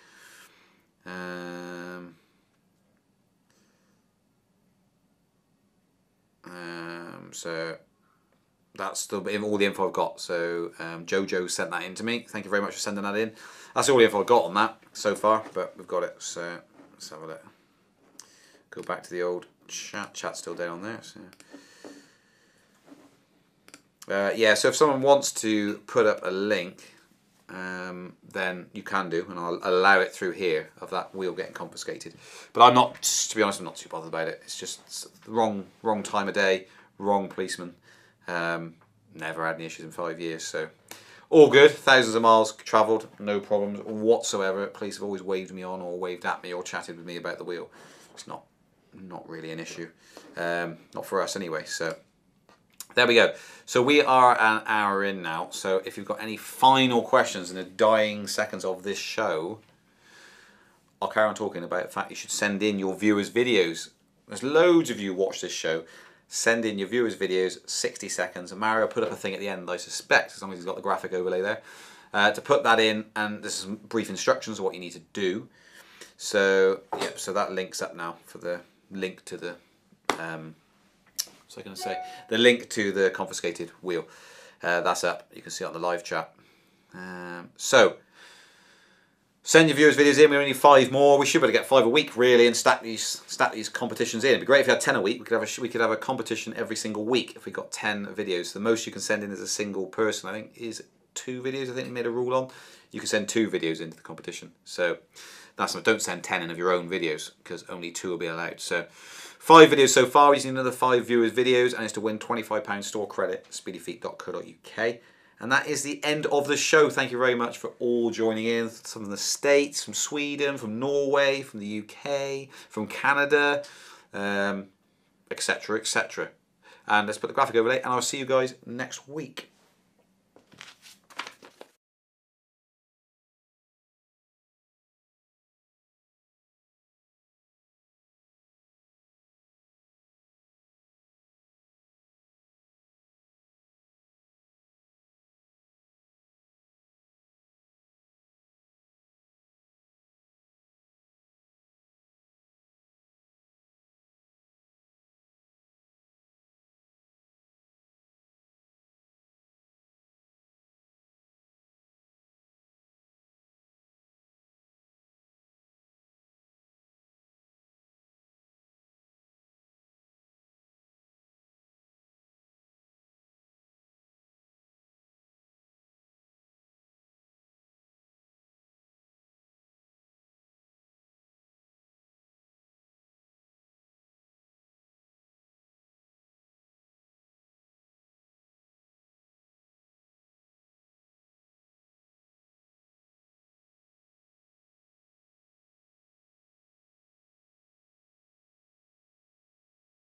So that's all the info I've got. So Jojo sent that in to me. Thank you very much for sending that in. That's all the info I've got on that so far, but we've got it. So let's have a look. Go back to the old chat. Chat's still down there. So. Yeah, so if someone wants to put up a link, then you can do, and I'll allow it through here of that wheel getting confiscated. But I'm not, to be honest, I'm not too bothered about it. It's just the wrong time of day, wrong policeman. Never had any issues in 5 years, so all good. Thousands of miles travelled, no problems whatsoever. Police have always waved me on or waved at me or chatted with me about the wheel. It's not really an issue, not for us anyway. So there we go. So we are an hour in now. So if you've got any final questions in the dying seconds of this show, I'll carry on talking about the fact you should send in your viewers' videos. There's loads of you watch this show. Send in your viewers' videos, 60 seconds. And Mario put up a thing at the end, I suspect, as long as he's got the graphic overlay there, to put that in. And there's some brief instructions of what you need to do. So, yep, so that links up now for the link to the... So I'm going to say the link to the confiscated wheel. That's up. You can see it on the live chat. So send your viewers videos in. We only need 5 more. We should be able to get 5 a week really, and stack these competitions in. It'd be great if we had 10 a week. We could have a competition every single week if we got 10 videos. The most you can send in as a single person, I think, is 2 videos. I think we made a rule on. You can send 2 videos into the competition. So that's not. Don't send 10 in of your own videos because only 2 will be allowed. So 5 videos so far. We just need another 5 viewers' videos, and it's to win £25 store credit, speedyfeet.co.uk. And that is the end of the show. Thank you very much for all joining in. Some from the States, from Sweden, from Norway, from the UK, from Canada, etc., etc. And let's put the graphic overlay, and I'll see you guys next week.